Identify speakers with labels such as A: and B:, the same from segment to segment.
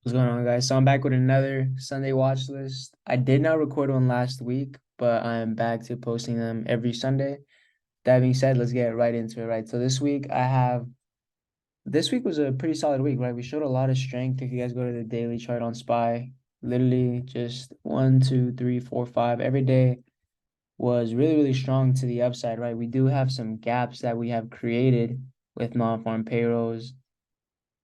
A: What's going on, guys? So I'm back with another Sunday watch list. I did not record one last week, but I'm back to posting them every Sunday. That being said, let's get right into it, right? So this week was a pretty solid week, right? We showed a lot of strength. If you guys go to the daily chart on SPY, literally just one, two, three, four, five. Every day was really, really strong to the upside, right? We do have some gaps that we have created with non-farm payrolls,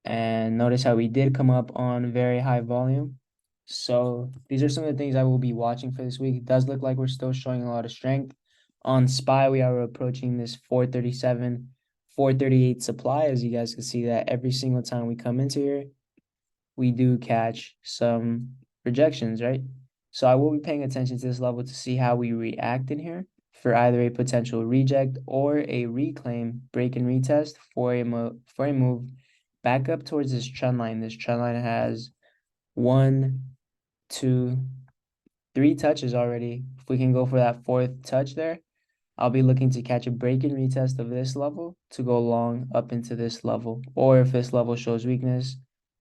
A: and notice how we did come up on very high volume. So these are some of the things I will be watching for this week. It does look like we're still showing a lot of strength. On SPY, we are approaching this 437, 438 supply. As you guys can see that every single time we come into here, we do catch some rejections, right? So I will be paying attention to this level to see how we react in here for either a potential reject or a reclaim, break and retest for a move back up towards this trend line. This trend line has one, two, three touches already. If we can go for that fourth touch there, I'll be looking to catch a break and retest of this level to go long up into this level. Or if this level shows weakness,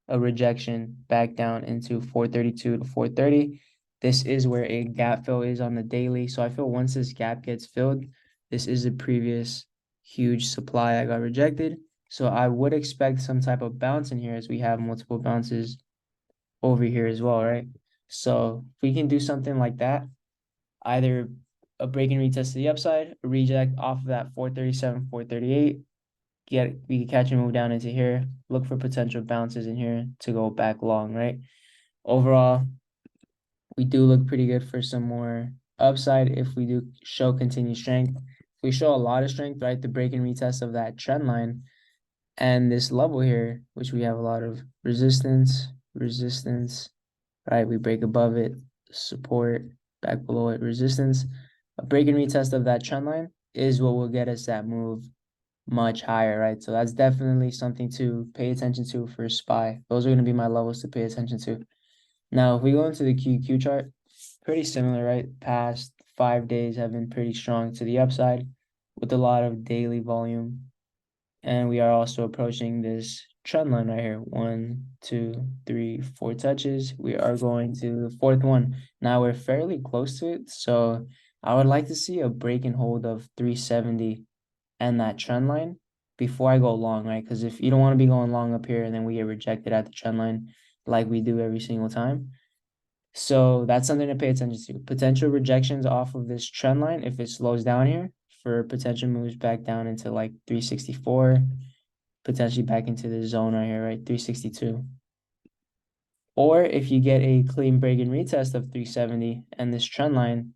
A: a rejection back down into 432 to 430. This is where a gap fill is on the daily. So I feel once this gap gets filled, this is a previous huge supply that got rejected. So I would expect some type of bounce in here as we have multiple bounces over here as well, right? So if we can do something like that, either a break and retest to the upside, a reject off of that 437, 438, we can catch and move down into here, look for potential bounces in here to go back long, right? Overall, we do look pretty good for some more upside if we do show continued strength. If we show a lot of strength, right, the break and retest of that trend line and this level here, which we have a lot of resistance, right? We break above it, support, back below it, resistance. A break and retest of that trend line is what will get us that move much higher, right? So that's definitely something to pay attention to for SPY. Those are going to be my levels to pay attention to. Now, if we go into the QQ chart, pretty similar, right? Past 5 days have been pretty strong to the upside with a lot of daily volume. And we are also approaching this trend line right here. One, two, three, four touches. We are going to the fourth one. Now we're fairly close to it. So I would like to see a break and hold of 370 and that trend line before I go long, right? Because if you don't want to be going long up here and then we get rejected at the trend line like we do every single time. So that's something to pay attention to. Potential rejections off of this trend line if it slows down here for potential moves back down into like 364, potentially back into the zone right here, right? 362. Or if you get a clean break and retest of 370 and this trend line,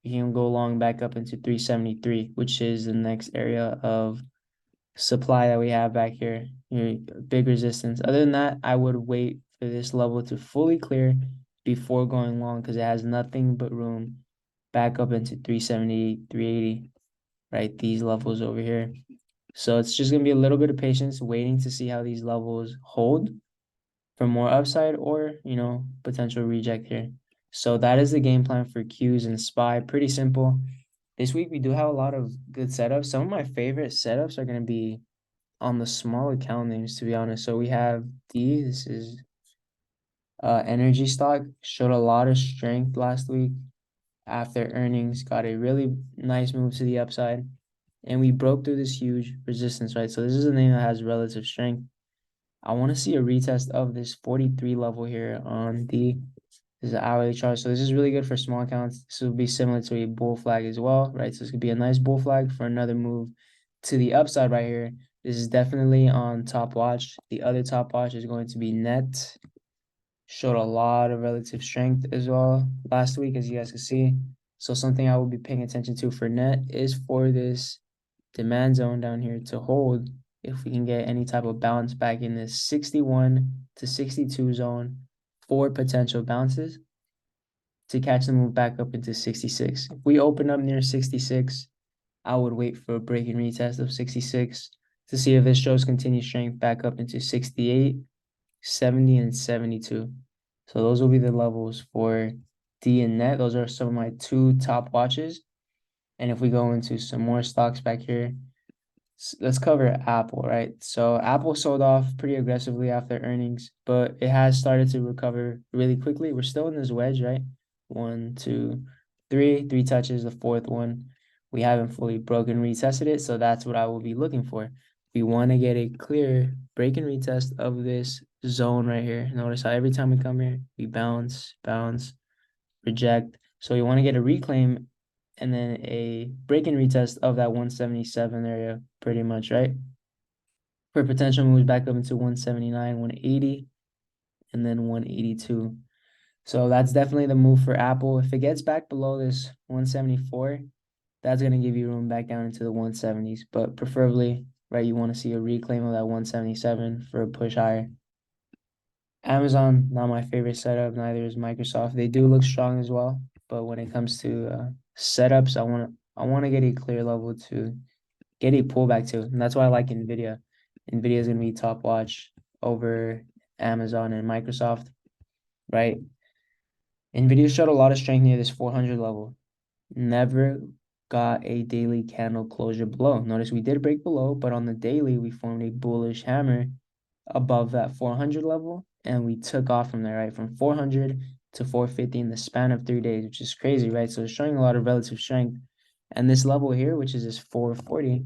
A: you can go long back up into 373, which is the next area of supply that we have back here. Big resistance. Other than that, I would wait for this level to fully clear before going long because it has nothing but room back up into 378, 380, right? These levels over here. So it's just going to be a little bit of patience waiting to see how these levels hold for more upside or, potential reject here. So that is the game plan for Qs and SPY. Pretty simple. This week we do have a lot of good setups. Some of my favorite setups are going to be on the small account names, to be honest. So we have D. This is energy stock. Showed a lot of strength last week after earnings. Got a really nice move to the upside. And we broke through this huge resistance, right? So this is a name that has relative strength. I want to see a retest of this 43 level here on D. This is an hourly chart. So this is really good for small accounts. This will be similar to a bull flag as well, right? So this could be a nice bull flag for another move to the upside right here. This is definitely on top watch. The other top watch is going to be net. Showed a lot of relative strength as well last week, as you guys can see. So something I will be paying attention to for net is for this demand zone down here to hold if we can get any type of bounce back in this 61 to 62 zone for potential bounces to catch the move back up into 66. If we open up near 66, I would wait for a break and retest of 66 to see if this shows continued strength back up into 68, 70, and 72. So those will be the levels for D and net. Those are some of my two top watches. And if we go into some more stocks back here, let's cover Apple, right? So Apple sold off pretty aggressively after earnings, but it has started to recover really quickly. We're still in this wedge, right? One, two, three touches, the fourth one. We haven't fully broken retested it, so that's what I will be looking for. We want to get a clear break and retest of this zone right here. Notice how every time we come here, we bounce, bounce, reject. So we want to get a reclaim and then a break and retest of that 177 area pretty much, right? For potential moves back up into 179, 180, and then 182. So that's definitely the move for Apple. If it gets back below this 174, that's going to give you room back down into the 170s. But preferably, right, you want to see a reclaim of that 177 for a push higher. Amazon, not my favorite setup. Neither is Microsoft. They do look strong as well, but when it comes to setups, I want to get a clear level to get a pullback to, and that's why I like Nvidia. Nvidia is gonna be top watch over Amazon and Microsoft, right? Nvidia showed a lot of strength near this 400 level. Never got a daily candle closure below. Notice we did break below, but on the daily we formed a bullish hammer above that 400 level, and we took off from there, right? From 400 to 450 in the span of 3 days, which is crazy, right? So it's showing a lot of relative strength. And this level here, which is this 440,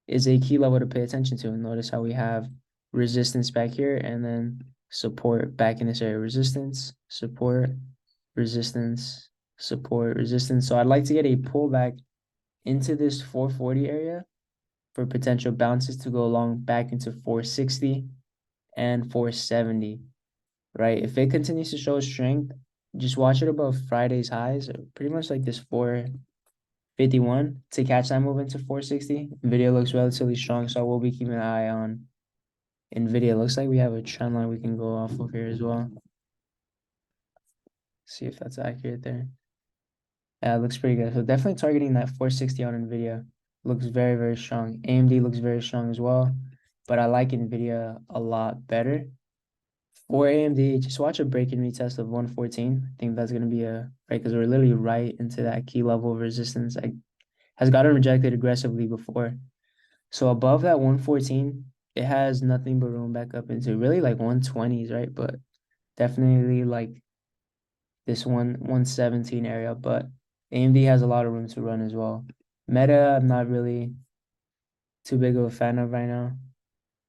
A: is a key level to pay attention to. And notice how we have resistance back here and then support back in this area. Resistance, support, resistance, support, resistance. So I'd like to get a pullback into this 440 area for potential bounces to go along back into 460 and 470, right? If it continues to show strength, just watch it above Friday's highs, pretty much like this 451 to catch that move into 460. Nvidia looks relatively strong, so I will be keeping an eye on Nvidia. Looks like we have a trend line we can go off of here as well. See if that's accurate there. Yeah, it looks pretty good. So definitely targeting that 460 on Nvidia. Looks very, very strong. AMD looks very strong as well, but I like Nvidia a lot better. For AMD, just watch a break and retest of 114. I think that's going to be a right because we're literally right into that key level of resistance. Like has gotten rejected aggressively before. So above that 114, it has nothing but room back up into really like 120s, right? But definitely like this 117 area. But AMD has a lot of room to run as well. Meta, I'm not really too big of a fan of right now.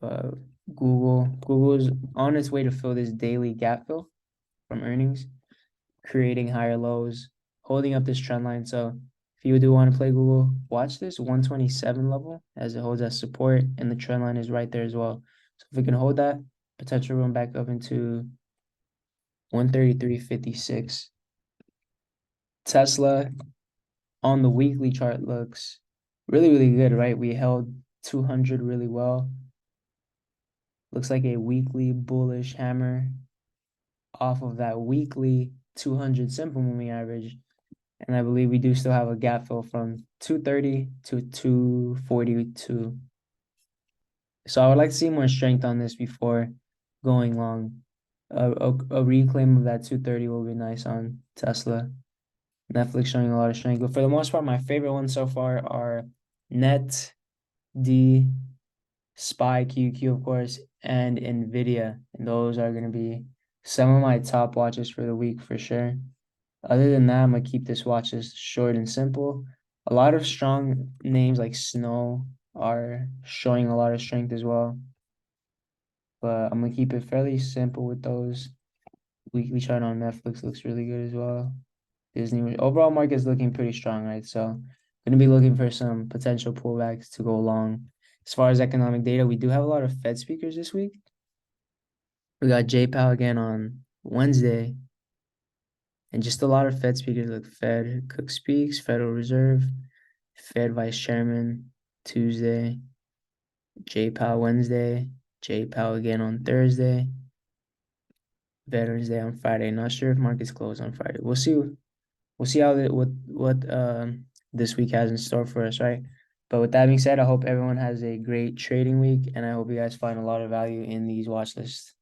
A: But Google's on its way to fill this daily gap fill from earnings, creating higher lows, holding up this trend line. So if you do want to play Google, watch this 127 level as it holds as support, and the trend line is right there as well. So if we can hold that, potential room back up into 133.56. Tesla on the weekly chart looks really, really good, right? We held 200 really well. Looks like a weekly bullish hammer off of that weekly 200 simple moving average. And I believe we do still have a gap fill from 230 to 242. So I would like to see more strength on this before going long. A reclaim of that 230 will be nice on Tesla. Netflix showing a lot of strength. But for the most part, my favorite ones so far are Net, D, SPY, QQ, of course, and NVIDIA. And those are going to be some of my top watches for the week for sure. Other than that, I'm going to keep this watch list short and simple. A lot of strong names like Snow are showing a lot of strength as well. But I'm going to keep it fairly simple with those. Weekly chart on Netflix looks really good as well. Disney overall market is looking pretty strong, right? So going to be looking for some potential pullbacks to go along. As far as economic data, we do have a lot of Fed speakers this week. We got Jay Powell again on Wednesday. And just a lot of Fed speakers like Fed Cook speaks, Federal Reserve, Fed Vice Chairman Tuesday, Jay Powell Wednesday, Jay Powell again on Thursday, Veterans Day on Friday. Not sure if markets close on Friday. We'll see. We'll see how what this week has in store for us, right? But with that being said, I hope everyone has a great trading week, and I hope you guys find a lot of value in these watch lists.